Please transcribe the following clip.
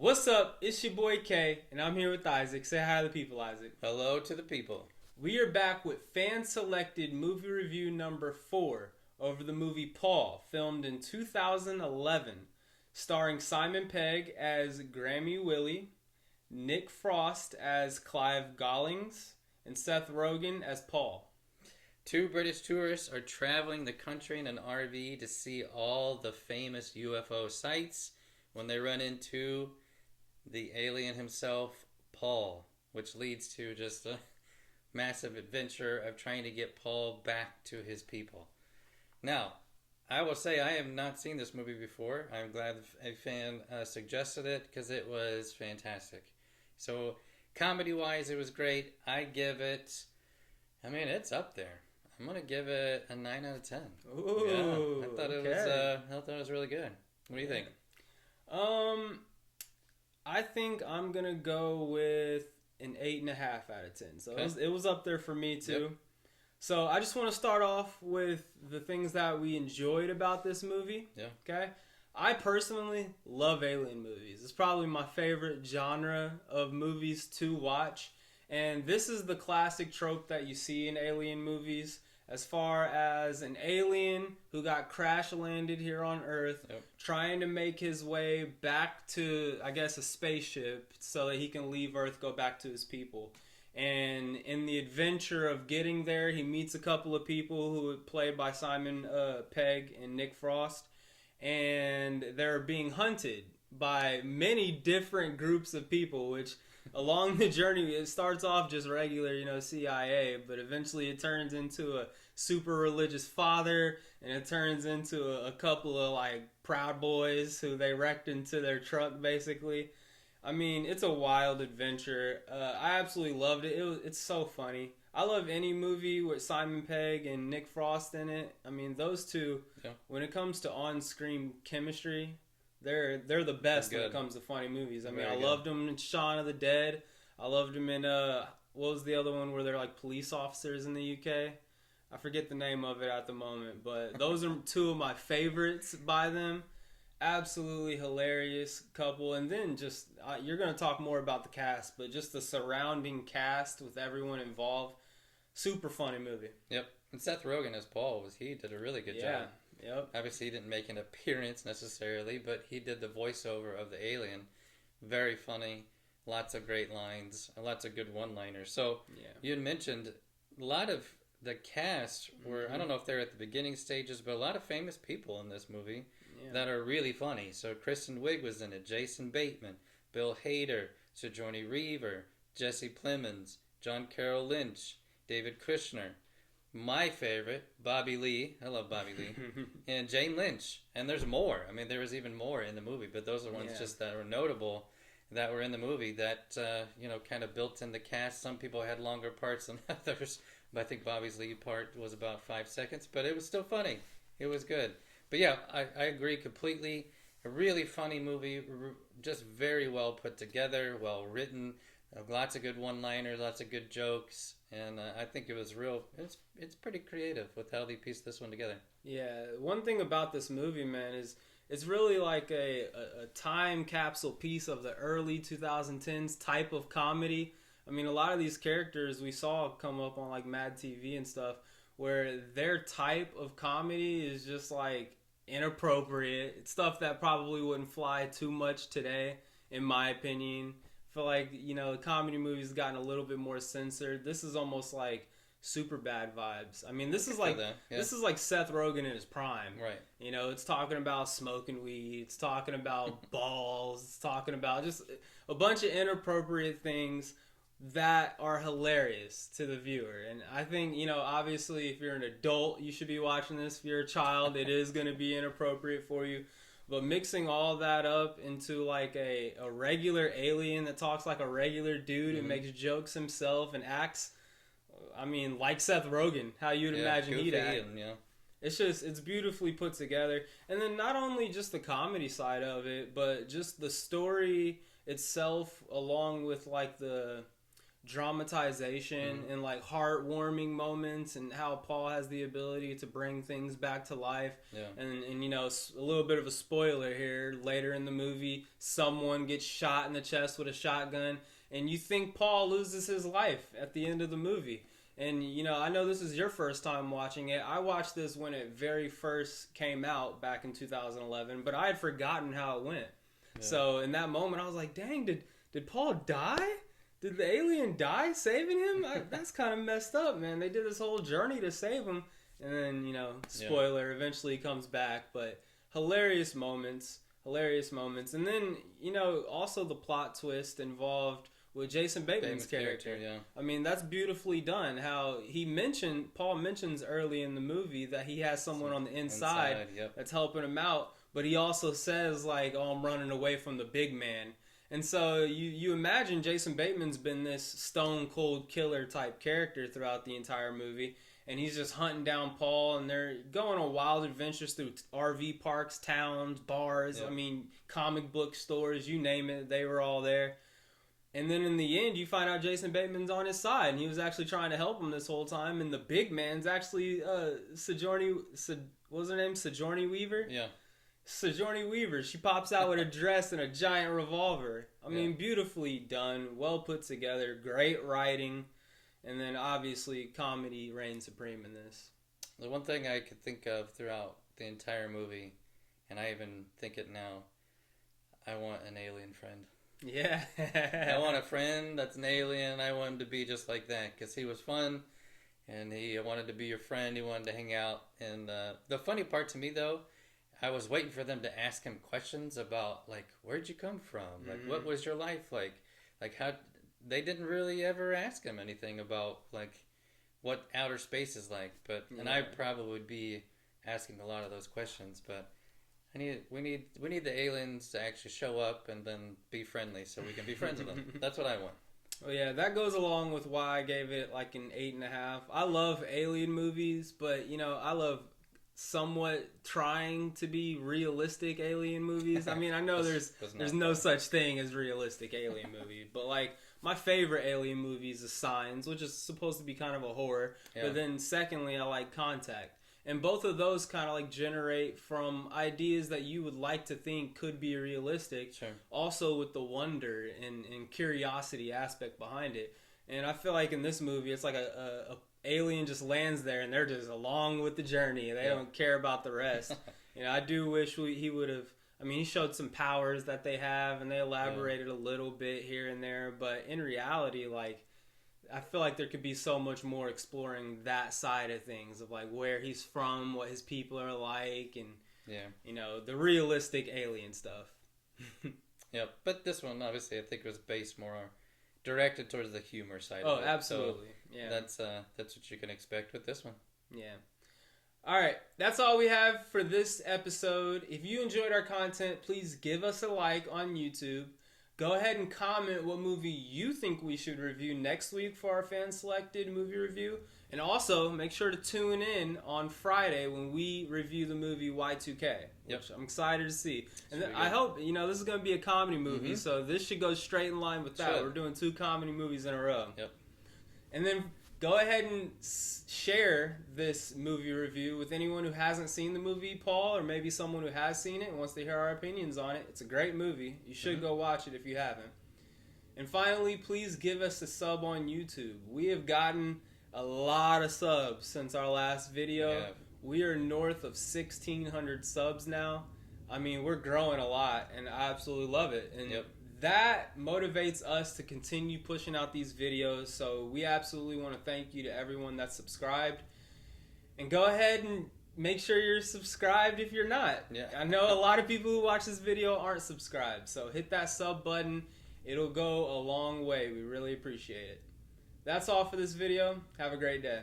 What's up? It's your boy K, and I'm here with Isaac. Say hi to the people, Isaac. Hello to the people. We are back with fan-selected movie review number 4 over the movie Paul, filmed in 2011, starring Simon Pegg as Grammy Willie, Nick Frost as Clive Gollings, and Seth Rogan as Paul. Two British tourists are traveling the country in an RV to see all the famous UFO sites when they run into the alien himself, Paul, which leads to just a massive adventure of trying to get Paul back to his people. Now, I will say I have not seen this movie before. I'm glad a fan suggested it because it was fantastic. So, comedy-wise, it was great. It's up there. I'm going to give it a 9 out of 10. Ooh, yeah, I thought it was really good. What do you think? I think I'm gonna go with an 8.5 out of 10. So Okay. it was up there for me too. Yep. So I just want to start off with the things that we enjoyed about this movie. Yeah. Okay. I personally love alien movies. It's probably my favorite genre of movies to watch. And this is the classic trope that you see in alien movies, as far as an alien who got crash landed here on Earth, Yep. trying to make his way back to, I guess, a spaceship so that he can leave Earth, go back to his people. And in the adventure of getting there, he meets a couple of people who are played by Simon Pegg and Nick Frost, and they're being hunted by many different groups of people, which along the journey, it starts off just regular, CIA, but eventually it turns into a super religious father, and it turns into a couple of like Proud Boys who they wrecked into their truck, basically. I mean, it's a wild adventure. I absolutely loved it. It's so funny. I love any movie with Simon Pegg and Nick Frost in it. I mean, those two, Yeah. when it comes to on-screen chemistry, they're the best when it comes to funny movies. I mean, I loved them in Shaun of the Dead. I loved them in what was the other one where they're like police officers in the UK? I forget the name of it at the moment, but those are two of my favorites by them. Absolutely hilarious couple, and then just you're going to talk more about the cast, but just the surrounding cast with everyone involved. Super funny movie. Yep. And Seth Rogan as Paul he did a really good job. Yep. Obviously, he didn't make an appearance necessarily, but he did the voiceover of the alien. Very funny. Lots of great lines. Lots of good one-liners. So, Yeah. you had mentioned a lot of the cast were, I don't know if they're at the beginning stages, but a lot of famous people in this movie that are really funny. So, Kristen Wiig was in it. Jason Bateman. Bill Hader. Sigourney Weaver. Jesse Plemons. John Carroll Lynch. David Kushner. My favorite, Bobby Lee. I love Bobby Lee. And Jane Lynch. And there's more. I mean, there was even more in the movie, but those are ones just that were notable that were in the movie that, kind of built in the cast. Some people had longer parts than others, but I think Bobby's lead part was about 5 seconds, but it was still funny. It was good. But yeah, I agree completely. A really funny movie, just very well put together, well written. Lots of good one-liners, lots of good jokes, and I think it was real. It's pretty creative with how they pieced this one together. Yeah, one thing about this movie, man, is it's really like a time capsule piece of the early 2010s type of comedy. I mean, a lot of these characters we saw come up on like Mad TV and stuff, where their type of comedy is just like inappropriate. It's stuff that probably wouldn't fly too much today, in my opinion. I feel like, the comedy movies gotten a little bit more censored. This is almost like super bad vibes. I mean, this is like Seth Rogen in his prime. Right. It's talking about smoking weed. It's talking about balls. It's talking about just a bunch of inappropriate things that are hilarious to the viewer. And I think, obviously if you're an adult, you should be watching this. If you're a child, it is going to be inappropriate for you. But mixing all that up into like a regular alien that talks like a regular dude and makes jokes himself and acts, I mean, like Seth Rogen, how you'd imagine he'd act. It's beautifully put together. And then not only just the comedy side of it, but just the story itself, along with like the dramatization and like heartwarming moments, and how Paul has the ability to bring things back to life. Yeah. And you know, a little bit of a spoiler here, later in the movie, someone gets shot in the chest with a shotgun, and you think Paul loses his life at the end of the movie. And, you know, I know this is your first time watching it. I watched this when it very first came out back in 2011, but I had forgotten how it went. Yeah. So in that moment, I was like, dang, did Paul die? Did the alien die saving him? That's kind of messed up, man. They did this whole journey to save him. And then, you know, spoiler, eventually he comes back. But hilarious moments. And then, you know, also the plot twist involved with Jason Bateman's character. Yeah. I mean, that's beautifully done. How Paul mentions early in the movie that he has someone on the inside that's helping him out. But he also says, like, oh, I'm running away from the big man. And so you imagine Jason Bateman's been this stone cold killer type character throughout the entire movie. And he's just hunting down Paul, and they're going on wild adventures through RV parks, towns, bars, I mean, comic book stores, you name it, they were all there. And then in the end, you find out Jason Bateman's on his side, and he was actually trying to help him this whole time. And the big man's actually Sigourney Weaver? Yeah. Sigourney Weaver. She pops out with a dress and a giant revolver. I mean, beautifully done, well put together, great writing. And then, obviously, comedy reigns supreme in this. The one thing I could think of throughout the entire movie, and I even think it now, I want an alien friend. Yeah. I want a friend that's an alien. I want him to be just like that, because he was fun, and he wanted to be your friend. He wanted to hang out. And the funny part to me, though, I was waiting for them to ask him questions about, like, where'd you come from? Like, what was your life like? Like, how... They didn't really ever ask him anything about, like, what outer space is like. But and I probably would be asking a lot of those questions. But we need the aliens to actually show up and then be friendly, so we can be friends with them. That's what I want. Well, yeah, that goes along with why I gave it like an 8.5. I love alien movies, but you know, I love somewhat trying to be realistic alien movies. I mean, I know there's no such thing as realistic alien movie, but like my favorite alien movie is Signs, which is supposed to be kind of a horror. Yeah. But then secondly, I like Contact. And both of those kind of like generate from ideas that you would like to think could be realistic. Sure. Also with the wonder and curiosity aspect behind it. And I feel like in this movie, it's like a alien just lands there and they're just along with the journey. They don't care about the rest. You know, I do wish he would have... I mean, he showed some powers that they have, and they elaborated a little bit here and there. But in reality, like, I feel like there could be so much more exploring that side of things, of, like, where he's from, what his people are like, and, you know, the realistic alien stuff. Yeah, but this one, obviously, I think was based more directed towards the humor side of it. Oh, absolutely. So that's what you can expect with this one. Yeah. All right, that's all we have for this episode. If you enjoyed our content, please give us a like on YouTube. Go ahead and comment what movie you think we should review next week for our fan-selected movie review. And also, make sure to tune in on Friday when we review the movie Y2K, which I'm excited to see. And I hope, you know, this is going to be a comedy movie, so this should go straight in line with that. We're doing 2 comedy movies in a row. Yep. And then... go ahead and share this movie review with anyone who hasn't seen the movie, Paul, or maybe someone who has seen it and wants to hear our opinions on it. It's a great movie. You should go watch it if you haven't. And finally, please give us a sub on YouTube. We have gotten a lot of subs since our last video. We are north of 1,600 subs now. I mean, we're growing a lot, and I absolutely love it. And that motivates us to continue pushing out these videos. So we absolutely want to thank you to everyone that's subscribed. And go ahead and make sure you're subscribed if you're not. I know a lot of people who watch this video aren't subscribed. So hit that sub button. It'll go a long way. We really appreciate it. That's all for this video. Have a great day.